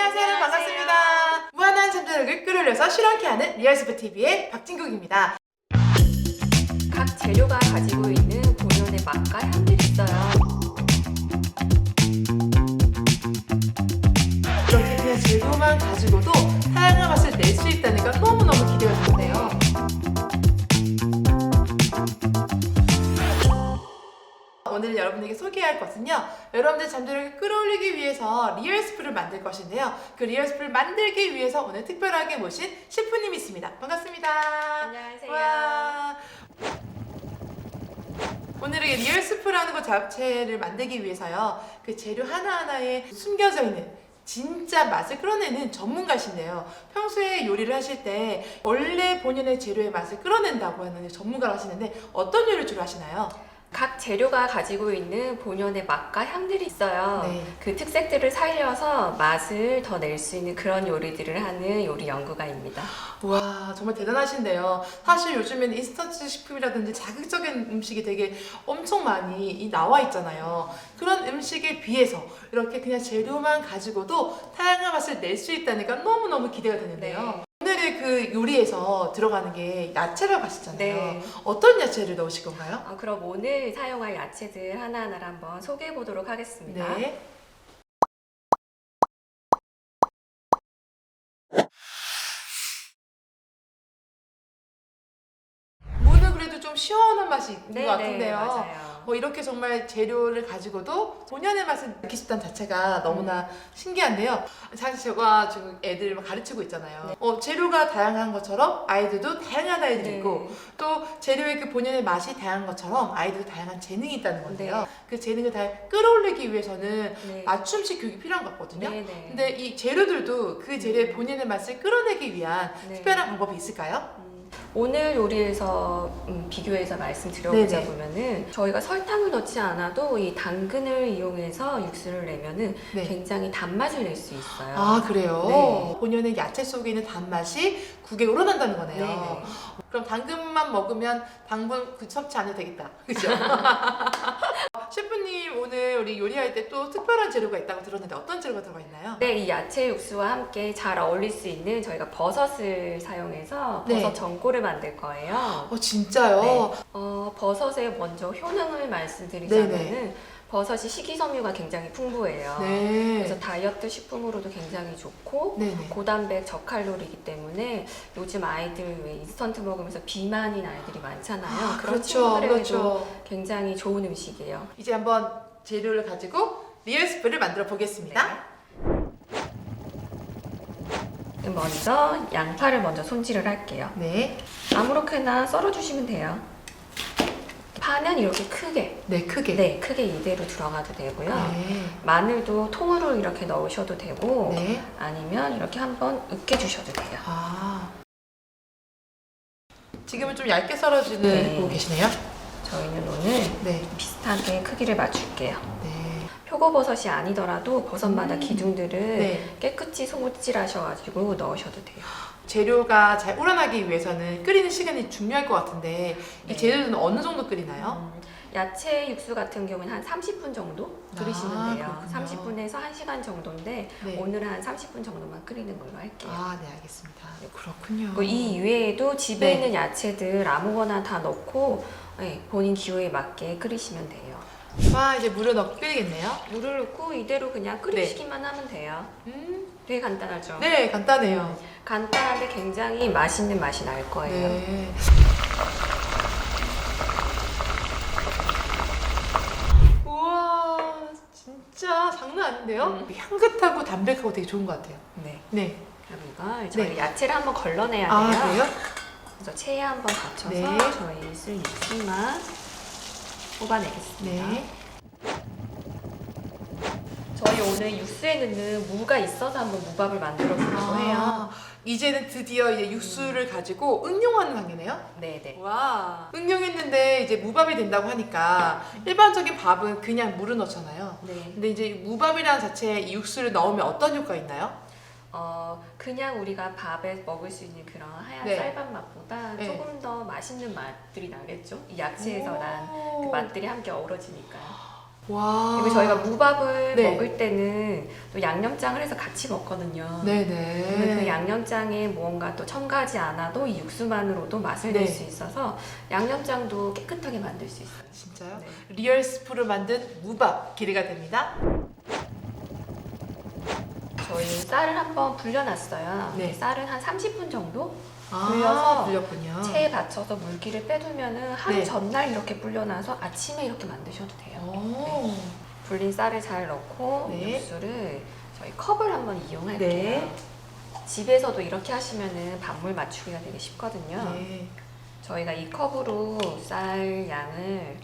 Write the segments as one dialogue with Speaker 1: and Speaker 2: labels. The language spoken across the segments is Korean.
Speaker 1: 안녕하세요. 반갑습니다. 무한한 잠재력을 끌어올려서 실험케 하는 리얼스프TV의 박진국입니다.
Speaker 2: 각 재료가 가지고 있는 본연의 맛과 향들이 있어요.
Speaker 1: 이렇게 그냥 재료만 가지고도 다양한 맛을 낼 수 있다니까 너무너무 기대가 되는데요. 오늘 여러분에게 소개할 것은요, 여러분들 잠재력을 끌어올리기 위해서 리얼스프를 만들 것인데요, 그 리얼스프를 만들기 위해서 오늘 특별하게 모신 셰프님이 있습니다. 반갑습니다.
Speaker 2: 안녕하세요.
Speaker 1: 와. 오늘은 리얼스프라는 것 자체를 만들기 위해서요, 그 재료 하나하나에 숨겨져 있는 진짜 맛을 끌어내는 전문가신데요. 평소에 요리를 하실 때 원래 본연의 재료의 맛을 끌어낸다고 하는 전문가를 하시는데 어떤 요리를 주로 하시나요?
Speaker 2: 각 재료가 가지고 있는 본연의 맛과 향들이 있어요.
Speaker 1: 네.
Speaker 2: 그 특색들을 살려서 맛을 더 낼 수 있는 그런 요리들을 하는 요리 연구가입니다.
Speaker 1: 와, 정말 대단하신데요. 사실 요즘에는 인스턴트 식품이라든지 자극적인 음식이 되게 엄청 많이 나와 있잖아요. 그런 음식에 비해서 이렇게 그냥 재료만 가지고도 다양한 맛을 낼 수 있다니까 너무너무 기대가 되는데요.
Speaker 2: 네.
Speaker 1: 오늘의 그 요리에서 들어가는 게 야채라고 하셨잖아요.
Speaker 2: 네.
Speaker 1: 어떤 야채를 넣으실 건가요?
Speaker 2: 그럼 오늘 사용할 야채들 하나하나 한번 소개해 보도록 하겠습니다.
Speaker 1: 네. 무는 그래도 좀 시원한 맛이 있는 것 같은데요.
Speaker 2: 맞아요.
Speaker 1: 이렇게 정말 재료를 가지고도 본연의 맛을 느낄 수 있다는 자체가 너무나 신기한데요. 사실 제가 지금 애들 가르치고 있잖아요.
Speaker 2: 네.
Speaker 1: 재료가 다양한 것처럼 아이들도 다양한 아이들이
Speaker 2: 네.
Speaker 1: 있고, 또 재료의 그 본연의 맛이 다양한 것처럼 아이들도 다양한 재능이 있다는 건데요.
Speaker 2: 네.
Speaker 1: 그 재능을 다 끌어올리기 위해서는
Speaker 2: 네.
Speaker 1: 맞춤식 교육이 필요한 것 같거든요.
Speaker 2: 네, 네.
Speaker 1: 근데 이 재료들도 그 재료의 본연의 맛을 끌어내기 위한
Speaker 2: 네.
Speaker 1: 특별한 방법이 있을까요?
Speaker 2: 오늘 요리에서 비교해서 말씀드려보자
Speaker 1: 네네.
Speaker 2: 보면은 저희가 설탕을 넣지 않아도 이 당근을 이용해서 육수를 내면은
Speaker 1: 네.
Speaker 2: 굉장히 단맛을 낼 수 있어요.
Speaker 1: 아, 그래요?
Speaker 2: 네.
Speaker 1: 본연의 야채 속에 있는 단맛이 국에 우러난다는 거네요.
Speaker 2: 네네.
Speaker 1: 그럼 당근만 먹으면 당분 섭취 안 해도 되겠다. 그죠? 셰프님, 오늘 우리 요리할 때 또 특별한 재료가 있다고 들었는데 어떤 재료가 들어가 있나요?
Speaker 2: 네, 이 야채 육수와 함께 잘 어울릴 수 있는 저희가 버섯을 사용해서
Speaker 1: 네.
Speaker 2: 버섯 전골을 만들 거예요.
Speaker 1: 진짜요?
Speaker 2: 네. 버섯의 먼저 효능을 말씀드리자면은 버섯이 식이섬유가 굉장히 풍부해요.
Speaker 1: 네.
Speaker 2: 그래서 다이어트 식품으로도 굉장히 좋고
Speaker 1: 네네.
Speaker 2: 고단백 저칼로리이기 때문에 요즘 아이들 왜 인스턴트 먹으면서 비만인 아이들이 많잖아요. 그런
Speaker 1: 그렇죠.
Speaker 2: 친구들에게도
Speaker 1: 그렇죠.
Speaker 2: 굉장히 좋은 음식이에요.
Speaker 1: 이제 한번 재료를 가지고 리얼스프를 만들어 보겠습니다.
Speaker 2: 먼저 양파를 먼저 손질을 할게요.
Speaker 1: 네.
Speaker 2: 아무렇게나 썰어주시면 돼요. 파는 이렇게 크게,
Speaker 1: 네, 크게.
Speaker 2: 네, 크게 이대로 들어가도 되고요.
Speaker 1: 네.
Speaker 2: 마늘도 통으로 이렇게 넣으셔도 되고
Speaker 1: 네.
Speaker 2: 아니면 이렇게 한번 으깨주셔도 돼요.
Speaker 1: 지금은 좀 얇게 썰어주는
Speaker 2: 네.
Speaker 1: 고 계시네요.
Speaker 2: 저희는 오늘
Speaker 1: 네.
Speaker 2: 비슷하게 크기를 맞출게요.
Speaker 1: 네.
Speaker 2: 표고버섯이 아니더라도 버섯마다 기둥들을
Speaker 1: 네.
Speaker 2: 깨끗이 손질하셔가지고 넣으셔도 돼요.
Speaker 1: 재료가 잘 우러나기 위해서는 끓이는 시간이 중요할 것 같은데
Speaker 2: 네.
Speaker 1: 이 재료는 어느 정도 끓이나요?
Speaker 2: 야채 육수 같은 경우는 한 30분 정도 끓이시면 돼요.
Speaker 1: 그렇군요.
Speaker 2: 30분에서 1시간 정도인데
Speaker 1: 네.
Speaker 2: 오늘은 한 30분 정도만 끓이는 걸로 할게요.
Speaker 1: 네, 알겠습니다. 그렇군요.
Speaker 2: 그리고 이 이외에도 집에
Speaker 1: 네.
Speaker 2: 있는 야채들 아무거나 다 넣고 본인 기호에 맞게 끓이시면 돼요.
Speaker 1: 이제 물을 넣고 끓이겠네요.
Speaker 2: 물을 넣고 이대로 그냥 끓이시기만 하면 돼요. 되게 간단하죠?
Speaker 1: 네, 간단해요.
Speaker 2: 간단한데 굉장히 맛있는 맛이 날 거예요.
Speaker 1: 네. 우와, 진짜 장난 아닌데요? 향긋하고 담백하고 되게 좋은 것 같아요.
Speaker 2: 네.
Speaker 1: 네.
Speaker 2: 그럼 이걸 저희
Speaker 1: 네.
Speaker 2: 야채를 한번 걸러내야 돼요.
Speaker 1: 그래요?
Speaker 2: 그래서 체에 한번 받쳐서
Speaker 1: 네.
Speaker 2: 저희 쓸 육수만 뽑아내겠습니다.
Speaker 1: 네.
Speaker 2: 저희 오늘 육수에 넣는 무가 있어서 한번 무밥을 만들어 보려고 해요.
Speaker 1: 이제는 드디어 이제 육수를 가지고 응용하는 단계네요.
Speaker 2: 네네.
Speaker 1: 와, 응용했는데 이제 무밥이 된다고 하니까 일반적인 밥은 그냥 물을 넣잖아요.
Speaker 2: 네.
Speaker 1: 근데 이제 무밥이라는 자체에 이 육수를 넣으면 어떤 효과가 있나요?
Speaker 2: 그냥 우리가 밥에 먹을 수 있는 그런 하얀
Speaker 1: 네.
Speaker 2: 쌀밥 맛보다
Speaker 1: 네.
Speaker 2: 조금 더 맛있는 맛들이 나겠죠? 이 야채에서 난 그
Speaker 1: 오.
Speaker 2: 맛들이 함께 어우러지니까요.
Speaker 1: 와.
Speaker 2: 그리고 저희가 무밥을
Speaker 1: 네.
Speaker 2: 먹을 때는 또 양념장을 해서 같이 먹거든요.
Speaker 1: 네네.
Speaker 2: 그러면 그 양념장에 무언가 또 첨가하지 않아도 이 육수만으로도 맛을 낼
Speaker 1: 네.
Speaker 2: 수 있어서 양념장도 깨끗하게 만들 수 있어요.
Speaker 1: 진짜요?
Speaker 2: 네.
Speaker 1: 리얼 스프로 만든 무밥 기대가 됩니다.
Speaker 2: 저희 쌀을 한번 불려놨어요.
Speaker 1: 네.
Speaker 2: 쌀은 한 30분 정도
Speaker 1: 아,
Speaker 2: 불려서
Speaker 1: 불렸군요.
Speaker 2: 체에 받쳐서 물기를 빼두면은 하루
Speaker 1: 네.
Speaker 2: 전날 이렇게 불려놔서 아침에 이렇게 만드셔도 돼요.
Speaker 1: 오.
Speaker 2: 불린 쌀을 잘 넣고
Speaker 1: 네.
Speaker 2: 육수를 저희 컵을 한번 이용할게요.
Speaker 1: 네.
Speaker 2: 집에서도 이렇게 하시면은 밥물 맞추기가 되게 쉽거든요.
Speaker 1: 네.
Speaker 2: 저희가 이 컵으로 쌀 양을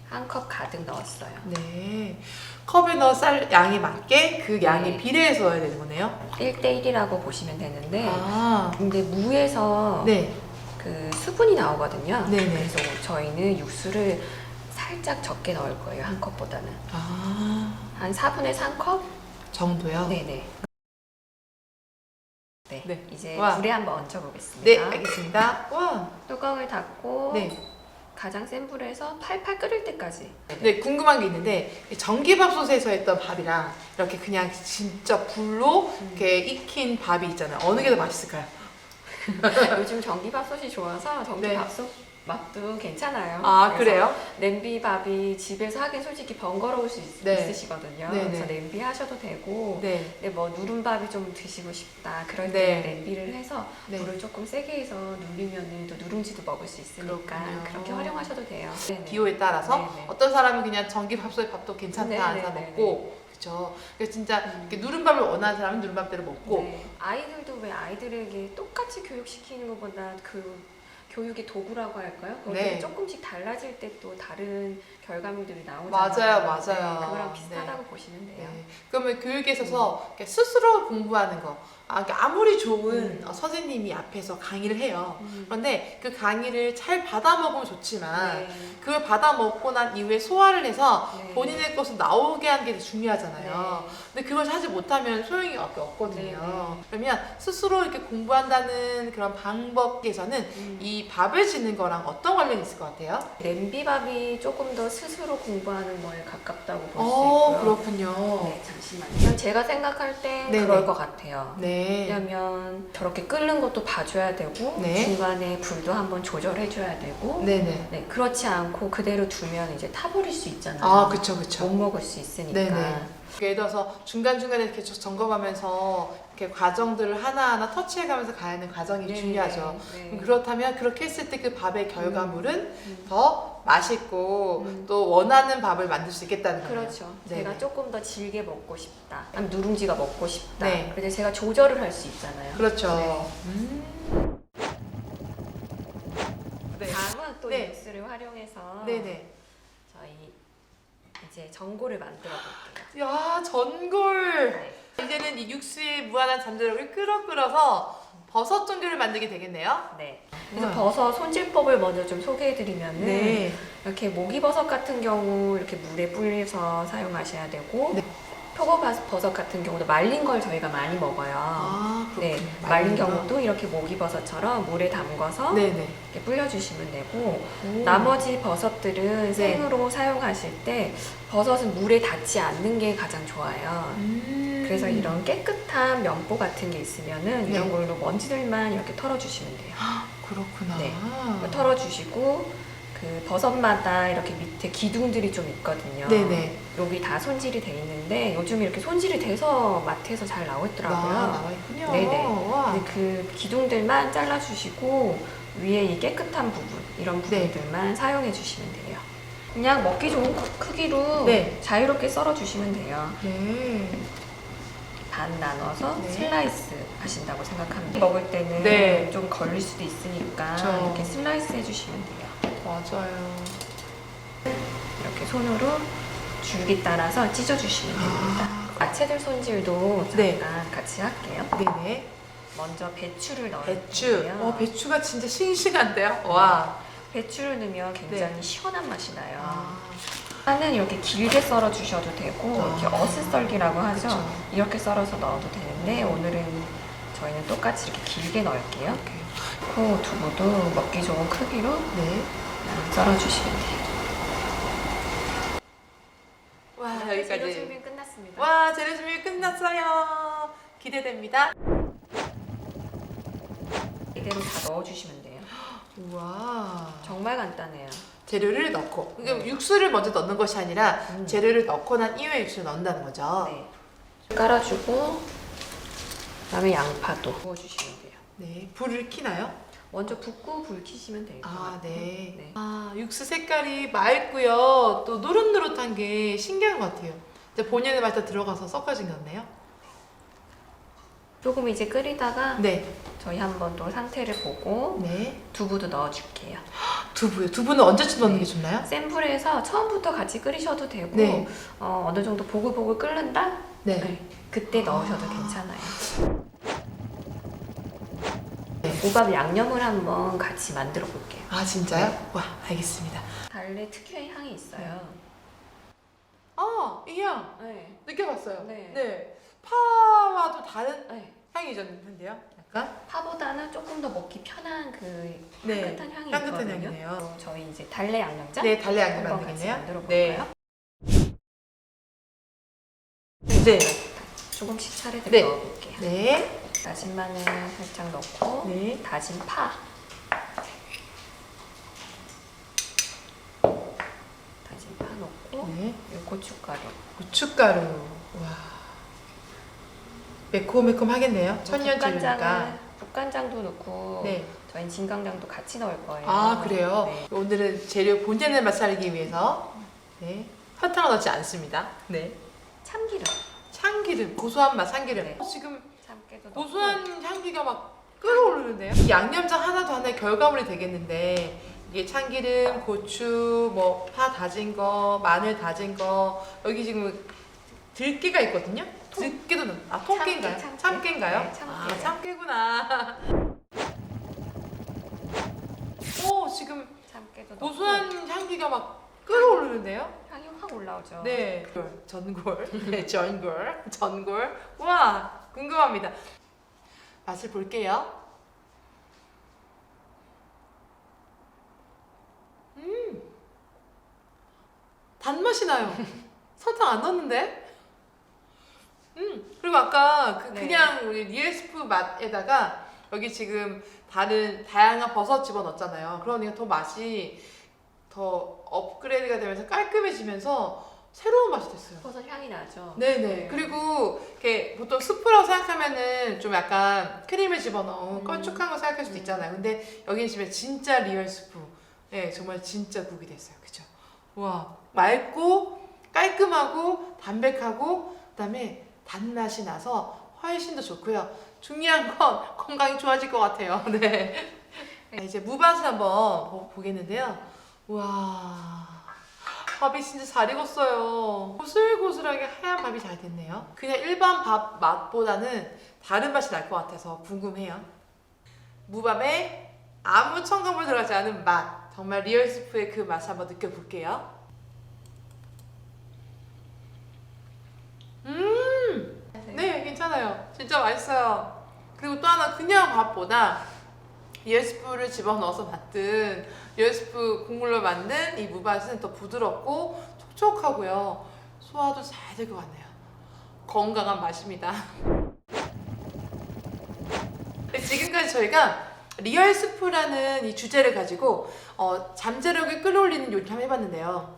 Speaker 2: 한 컵 가득 넣었어요.
Speaker 1: 네. 컵에 넣어 쌀 양에 맞게 그 양에
Speaker 2: 네.
Speaker 1: 비례해서 넣어야 되는 거네요.
Speaker 2: 1대1이라고 보시면 되는데
Speaker 1: 아.
Speaker 2: 근데 무에서
Speaker 1: 네.
Speaker 2: 그 수분이 나오거든요.
Speaker 1: 네네.
Speaker 2: 그래서 저희는 육수를 살짝 적게 넣을 거예요. 한 컵보다는.
Speaker 1: 아.
Speaker 2: 한 4분의 3컵?
Speaker 1: 정도요?
Speaker 2: 네네. 네.
Speaker 1: 네.
Speaker 2: 이제
Speaker 1: 와.
Speaker 2: 불에 한번 얹혀보겠습니다.
Speaker 1: 네, 알겠습니다. 와.
Speaker 2: 뚜껑을 닫고
Speaker 1: 네.
Speaker 2: 가장 센 불에서 팔팔 끓을 때까지.
Speaker 1: 네, 궁금한 게 있는데 전기밥솥에서 했던 밥이랑 이렇게 그냥 진짜 불로 이렇게 익힌 밥이 있잖아요. 어느 게 더 맛있을까요?
Speaker 2: 요즘 전기밥솥이 좋아서 전기밥솥 맛도 괜찮아요.
Speaker 1: 아,
Speaker 2: 그래서
Speaker 1: 그래요?
Speaker 2: 냄비밥이 집에서 하긴 솔직히 번거로울 수
Speaker 1: 네.
Speaker 2: 있으시거든요.
Speaker 1: 네네.
Speaker 2: 그래서 냄비 하셔도 되고
Speaker 1: 네.
Speaker 2: 근데 뭐 누른밥이 좀 드시고 싶다 그럴
Speaker 1: 네.
Speaker 2: 때 냄비를 해서
Speaker 1: 네.
Speaker 2: 불을 조금 세게 해서 누르면은 또 누룽지도 먹을 수 있으니까
Speaker 1: 그렇군요.
Speaker 2: 그렇게 활용하셔도 돼요. 네네.
Speaker 1: 기호에 따라서
Speaker 2: 네네.
Speaker 1: 어떤 사람은 그냥 전기밥솥에 밥도 괜찮다 안 사
Speaker 2: 네네네네.
Speaker 1: 먹고 그렇죠. 그래서 진짜 이렇게 누른밥을 원하는 사람은 누른밥대로 먹고
Speaker 2: 네. 아이들도 왜 아이들에게 똑같이 교육시키는 것보다 그 교육의 도구라고 할까요? 거기에
Speaker 1: 네.
Speaker 2: 조금씩 달라질 때 또 다른 결과물들이 나오잖아요.
Speaker 1: 맞아요, 맞아요.
Speaker 2: 네, 그거랑 비슷하다고 보시면 돼요.
Speaker 1: 네. 그러면 교육에 있어서 이렇게 스스로 공부하는 거 그러니까 아무리 좋은 선생님이 앞에서 강의를 해요. 그런데 그 강의를 잘 받아 먹으면 좋지만
Speaker 2: 네.
Speaker 1: 그걸 받아 먹고 난 이후에 소화를 해서
Speaker 2: 네.
Speaker 1: 본인의 것을 나오게 하는 게 중요하잖아요.
Speaker 2: 네.
Speaker 1: 근데 그걸 하지 못하면 소용이 없거든요.
Speaker 2: 네,
Speaker 1: 그러면 스스로 이렇게 공부한다는 그런 방법에서는 이 밥을 짓는 거랑 어떤 관련이 있을 것 같아요?
Speaker 2: 냄비밥이 조금 더 스스로 공부하는 거에 가깝다고 볼 수 있고요.
Speaker 1: 그렇군요.
Speaker 2: 네, 잠시만요. 제가 생각할 때
Speaker 1: 네네.
Speaker 2: 그럴 것 같아요.
Speaker 1: 네.
Speaker 2: 왜냐면 저렇게 끓는 것도 봐줘야 되고
Speaker 1: 네.
Speaker 2: 중간에 불도 한번 조절해줘야 되고
Speaker 1: 네네.
Speaker 2: 네, 그렇지 않고 그대로 두면 이제 타버릴 수 있잖아요.
Speaker 1: 아, 그쵸, 그쵸.
Speaker 2: 못 먹을 수 있으니까.
Speaker 1: 네네. 예를 들어서 중간중간에 이렇게 점검하면서 이렇게 과정들을 하나하나 터치해가면서 가야 하는 과정이
Speaker 2: 네네.
Speaker 1: 중요하죠.
Speaker 2: 네.
Speaker 1: 그렇다면 그렇게 했을 때 그 밥의 결과물은 더 맛있고
Speaker 2: 음.
Speaker 1: 또 원하는 밥을 만들 수 있겠다는 거예요.
Speaker 2: 그렇죠.
Speaker 1: 네네.
Speaker 2: 제가 조금 더 질게 먹고 싶다. 아니면 누룽지가 먹고 싶다.
Speaker 1: 네.
Speaker 2: 근데 제가 조절을 할 수 있잖아요.
Speaker 1: 그렇죠.
Speaker 2: 네.
Speaker 1: 네.
Speaker 2: 다음은 또
Speaker 1: 네.
Speaker 2: 육수를 활용해서
Speaker 1: 네네.
Speaker 2: 저희 이제 전골을 만들어 볼게요.
Speaker 1: 야, 전골.
Speaker 2: 네.
Speaker 1: 이제는 이 육수에 무한한 잠재력을 끌어서 버섯 전골을 만들게 되겠네요.
Speaker 2: 네. 그래서
Speaker 1: 우와.
Speaker 2: 버섯 손질법을 먼저 좀 소개해드리면은
Speaker 1: 네.
Speaker 2: 이렇게 모기버섯 같은 경우 이렇게 물에 불려서 사용하셔야 되고
Speaker 1: 네.
Speaker 2: 표고버섯 같은 경우도 말린 걸 저희가 많이 먹어요.
Speaker 1: 아,
Speaker 2: 네,
Speaker 1: 그렇군요.
Speaker 2: 말린 경우도 이렇게 모기버섯처럼 물에 담궈서
Speaker 1: 네네.
Speaker 2: 이렇게 불려주시면 되고
Speaker 1: 오.
Speaker 2: 나머지 버섯들은
Speaker 1: 네.
Speaker 2: 생으로 사용하실 때 버섯은 물에 닿지 않는 게 가장 좋아요. 그래서 이런 깨끗한 면보 같은 게 있으면은 이런
Speaker 1: 네.
Speaker 2: 걸로 먼지들만 이렇게 털어주시면 돼요.
Speaker 1: 그렇구나.
Speaker 2: 네. 털어주시고 그 버섯마다 이렇게 밑에 기둥들이 좀 있거든요.
Speaker 1: 네네.
Speaker 2: 여기 다 손질이 돼 있는데 요즘 이렇게 손질이 돼서 마트에서 잘 나오더라고요.
Speaker 1: 나와 있군요.
Speaker 2: 네네.
Speaker 1: 와.
Speaker 2: 근데 그 기둥들만 잘라주시고 위에 이 깨끗한 부분 이런
Speaker 1: 네.
Speaker 2: 부분들만 사용해 주시면 돼요. 그냥 먹기 좋은 크기로
Speaker 1: 네.
Speaker 2: 자유롭게 썰어 주시면 돼요.
Speaker 1: 네.
Speaker 2: 반 나눠서
Speaker 1: 네.
Speaker 2: 슬라이스 하신다고 생각하면 돼요. 먹을 때는
Speaker 1: 네.
Speaker 2: 좀 걸릴 수도 있으니까
Speaker 1: 그쵸.
Speaker 2: 이렇게 슬라이스 해주시면 돼요.
Speaker 1: 맞아요.
Speaker 2: 이렇게 손으로 줄기 따라서 찢어주시면 됩니다. 야채들 손질도
Speaker 1: 네.
Speaker 2: 잠깐 같이 할게요.
Speaker 1: 네네.
Speaker 2: 먼저 배추를 넣을
Speaker 1: 배추.
Speaker 2: 텐데요.
Speaker 1: 배추가 진짜 싱싱한데요? 와.
Speaker 2: 배추를 넣으면 굉장히
Speaker 1: 네.
Speaker 2: 시원한 맛이 나요.
Speaker 1: 아.
Speaker 2: 파는 이렇게 길게 썰어 주셔도 되고 이렇게 어슷썰기라고 하죠.
Speaker 1: 그쵸.
Speaker 2: 이렇게 썰어서 넣어도 되는데 오늘은 저희는 똑같이 이렇게 길게 넣을게요. 그 두부도 먹기 좋은 크기로
Speaker 1: 네.
Speaker 2: 썰어 주시면 돼요.
Speaker 1: 완성됐어요. 기대됩니다.
Speaker 2: 이대로 다 넣어주시면 돼요.
Speaker 1: 우와.
Speaker 2: 정말 간단해요.
Speaker 1: 재료를 넣고, 그러니까
Speaker 2: 네.
Speaker 1: 육수를 먼저 넣는 것이 아니라 재료를 넣고 난 이후에 육수를 넣는다는 거죠.
Speaker 2: 네. 깔아주고 그다음에 양파도 부어주시면 돼요.
Speaker 1: 네, 불을 켜나요?
Speaker 2: 먼저 붓고 불 켜시면 돼요.
Speaker 1: 아, 네.
Speaker 2: 네.
Speaker 1: 아, 육수 색깔이 맑고요. 또 노릇노릇한 게 신기한 것 같아요. 이제 본연의 맛이 다 들어가서 섞어진 것 같네요.
Speaker 2: 조금 이제 끓이다가
Speaker 1: 네,
Speaker 2: 저희 한번 또 상태를 보고
Speaker 1: 네.
Speaker 2: 두부도 넣어줄게요.
Speaker 1: 두부요. 두부는 언제쯤 넣는
Speaker 2: 네.
Speaker 1: 게 좋나요?
Speaker 2: 센 불에서 처음부터 같이 끓이셔도 되고
Speaker 1: 네.
Speaker 2: 어느 정도 보글보글 끓는다?
Speaker 1: 네.
Speaker 2: 네. 그때 넣으셔도 괜찮아요.
Speaker 1: 네.
Speaker 2: 무밥 양념을 한번 같이 만들어 볼게요.
Speaker 1: 아, 진짜요?
Speaker 2: 네.
Speaker 1: 와, 알겠습니다.
Speaker 2: 달래 특유의 향이 있어요.
Speaker 1: 아, 이 향
Speaker 2: 네.
Speaker 1: 느껴봤어요.
Speaker 2: 네.
Speaker 1: 네. 파와도 다른
Speaker 2: 네.
Speaker 1: 향이셨는데요? 약간?
Speaker 2: 파보다는 조금 더 먹기 편한 그
Speaker 1: 네.
Speaker 2: 향긋한 향이
Speaker 1: 향긋한
Speaker 2: 있거든요.
Speaker 1: 향이네요.
Speaker 2: 저희 이제 달래 양념장
Speaker 1: 네, 달래 양념
Speaker 2: 한번 같이
Speaker 1: 만들겠네요.
Speaker 2: 만들어
Speaker 1: 네.
Speaker 2: 볼까요?
Speaker 1: 네.
Speaker 2: 조금씩 차례대로
Speaker 1: 네.
Speaker 2: 넣어볼게요.
Speaker 1: 네.
Speaker 2: 다진 마늘 살짝 넣고
Speaker 1: 네.
Speaker 2: 다진 파 다진 파 넣고
Speaker 1: 네.
Speaker 2: 그리고 고춧가루
Speaker 1: 고춧가루. 와. 매콤매콤 하겠네요. 천년초니까.
Speaker 2: 국간장도 넣고
Speaker 1: 네.
Speaker 2: 저희 진간장도 같이 넣을 거예요.
Speaker 1: 아, 그래요?
Speaker 2: 네.
Speaker 1: 오늘은 재료 본연의 맛을 알기 위해서 네. 설탕을 넣지 않습니다. 네.
Speaker 2: 참기름
Speaker 1: 참기름, 고소한 맛 참기름.
Speaker 2: 네.
Speaker 1: 지금
Speaker 2: 참깨도 넣고
Speaker 1: 고소한 향기가 막 끓어오르는데요. 이 양념장 하나도 하나의 결과물이 되겠는데 이게 참기름, 고추, 뭐 파 다진 거, 마늘 다진 거 여기 지금 들깨가 있거든요. 들깨도 통깨인가요?
Speaker 2: 참깨.
Speaker 1: 참깨인가요?
Speaker 2: 네, 참깨.
Speaker 1: 아, 참깨구나. 오, 지금
Speaker 2: 참깨도 넣고
Speaker 1: 고소한 향기가 막 끓어오르는데요.
Speaker 2: 향이 확 올라오죠.
Speaker 1: 네. 전골. 네, 전골. 와, 궁금합니다. 맛을 볼게요. 단맛이 나요. 설탕 안 넣었는데? 그리고 아까
Speaker 2: 네.
Speaker 1: 그냥 우리 리얼스프 맛에다가 여기 지금 다양한 버섯 집어넣었잖아요. 그러니까 더 맛이 더 업그레이드가 되면서 깔끔해지면서 새로운 맛이 됐어요.
Speaker 2: 버섯 향이 나죠.
Speaker 1: 네네.
Speaker 2: 네.
Speaker 1: 그리고 이렇게 보통 스프라고 생각하면은 좀 약간 크림을 집어넣은 걸쭉한 거 생각할 수도 있잖아요. 근데 여기는 집에 진짜 리얼 스프. 네, 정말 진짜 국이 됐어요. 그죠? 와, 맑고 깔끔하고 담백하고 그다음에 단맛이 나서 훨씬 더 좋고요. 중요한 건 건강이 좋아질 것 같아요. 네. 이제 무밭을 한번 보겠는데요. 와. 밥이 진짜 잘 익었어요. 고슬고슬하게 하얀 밥이 잘 됐네요. 그냥 일반 밥 맛보다는 다른 맛이 날 것 같아서 궁금해요. 무밥에 아무 첨가물 들어가지 않은 맛. 정말 리얼 스프의 그 맛을 한번 느껴볼게요. 네, 괜찮아요. 진짜 맛있어요. 그리고 또 하나 그냥 밥보다 리얼스프를 집어넣어서 만든 리얼스프 국물로 만든 이 무밭은 더 부드럽고 촉촉하고요. 소화도 잘 될 것 같네요. 건강한 맛입니다. 네, 지금까지 저희가 리얼스프라는 이 주제를 가지고 잠재력을 끌어올리는 요리를 한번 해봤는데요.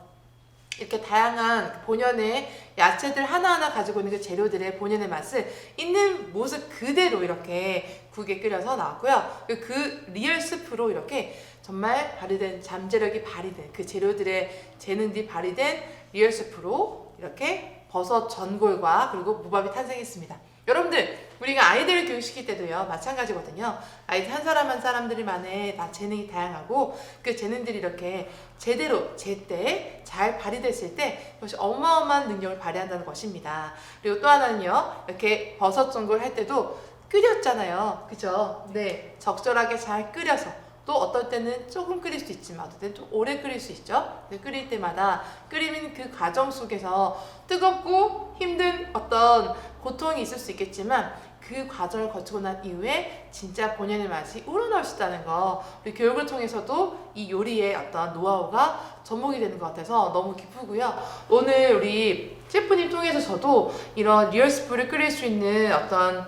Speaker 1: 이렇게 다양한 본연의 야채들 하나하나 가지고 있는 그 재료들의 본연의 맛을 있는 모습 그대로 이렇게 국에 끓여서 나왔고요. 그 리얼 스프로 이렇게 정말 발휘된 잠재력이 발휘된 그 재료들의 재능들이 발휘된 리얼 스프로 이렇게 버섯 전골과 그리고 무밥이 탄생했습니다. 여러분들 우리가 아이들을 교육시킬 때도요 마찬가지거든요. 아이들 한 사람 한 사람들만의 다 재능이 다양하고 그 재능들이 이렇게 제대로 제때 잘 발휘됐을 때 그것이 어마어마한 능력을 발휘한다는 것입니다. 그리고 또 하나는요 이렇게 버섯 전골 할 때도 끓였잖아요, 그죠? 네, 적절하게 잘 끓여서 또 어떨 때는 조금 끓일 수 있지만 어떨 때는 좀 오래 끓일 수 있죠. 끓일 때마다 끓이는 그 과정 속에서 뜨겁고 힘든 어떤 고통이 있을 수 있겠지만 그 과정을 거치고 난 이후에 진짜 본연의 맛이 우러나올 수 있다는 거 우리 교육을 통해서도 이 요리의 어떤 노하우가 접목이 되는 것 같아서 너무 기쁘고요. 오늘 우리 셰프님 통해서 저도 이런 리얼 스프를 끓일 수 있는 어떤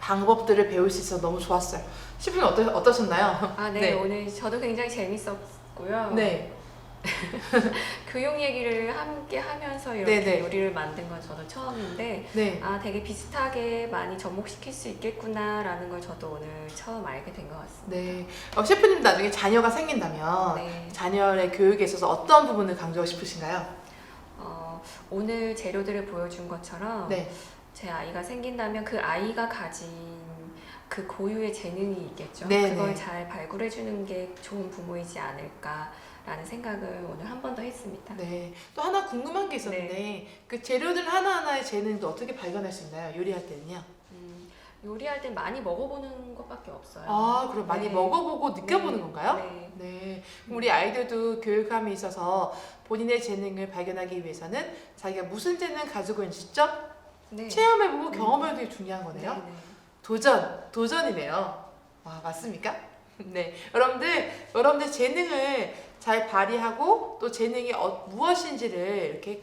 Speaker 1: 방법들을 배울 수 있어서 너무 좋았어요. 셰프님 어떠셨나요?
Speaker 2: 아, 네. 오늘 저도 굉장히 재밌었고요.
Speaker 1: 네.
Speaker 2: 교육 얘기를 함께 하면서 이렇게
Speaker 1: 네네.
Speaker 2: 요리를 만든 건 저도 처음인데
Speaker 1: 네.
Speaker 2: 아, 되게 비슷하게 많이 접목시킬 수 있겠구나라는 걸 저도 오늘 처음 알게 된 것 같습니다.
Speaker 1: 네. 셰프님 나중에 자녀가 생긴다면
Speaker 2: 네.
Speaker 1: 자녀의 교육에 있어서 어떤 부분을 강조하고 싶으신가요?
Speaker 2: 오늘 재료들을 보여준 것처럼
Speaker 1: 네.
Speaker 2: 제 아이가 생긴다면 그 아이가 가진 그 고유의 재능이 있겠죠.
Speaker 1: 네,
Speaker 2: 그걸
Speaker 1: 네.
Speaker 2: 잘 발굴해주는 게 좋은 부모이지 않을까라는 생각을 오늘 한 번 더 했습니다.
Speaker 1: 네. 또 하나 궁금한 게 있었는데 그 재료들 하나하나의 재능도 어떻게 발견할 수 있나요? 요리할 때는요?
Speaker 2: 요리할 땐 많이 먹어보는 것밖에 없어요.
Speaker 1: 아, 그럼 많이
Speaker 2: 네.
Speaker 1: 먹어보고 느껴보는
Speaker 2: 네.
Speaker 1: 건가요?
Speaker 2: 네.
Speaker 1: 네. 그럼 우리 아이들도 교육함에 있어서 본인의 재능을 발견하기 위해서는 자기가 무슨 재능 가지고 있는지 직접
Speaker 2: 네.
Speaker 1: 체험해보고 경험해보는 게 중요한 거네요.
Speaker 2: 네, 네.
Speaker 1: 도전이네요. 와, 맞습니까? 네. 여러분들 재능을 잘 발휘하고 또 재능이 무엇인지를 이렇게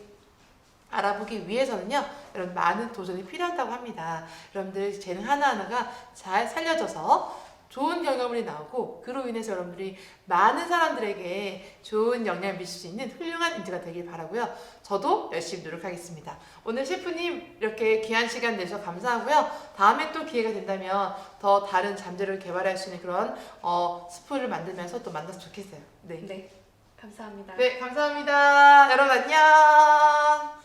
Speaker 1: 알아보기 위해서는요, 여러분 많은 도전이 필요하다고 합니다. 여러분들 재능 하나하나가 잘 살려져서 좋은 결과물이 나오고 그로 인해서 여러분들이 많은 사람들에게 좋은 영향을 미칠 수 있는 훌륭한 인재가 되길 바라고요. 저도 열심히 노력하겠습니다. 오늘 셰프님 이렇게 귀한 시간 내셔서 감사하고요. 다음에 또 기회가 된다면 더 다른 잠재력을 개발할 수 있는 그런 스프를 만들면서 또 만나서 좋겠어요. 네.
Speaker 2: 네. 감사합니다.
Speaker 1: 네, 감사합니다. 여러분 안녕.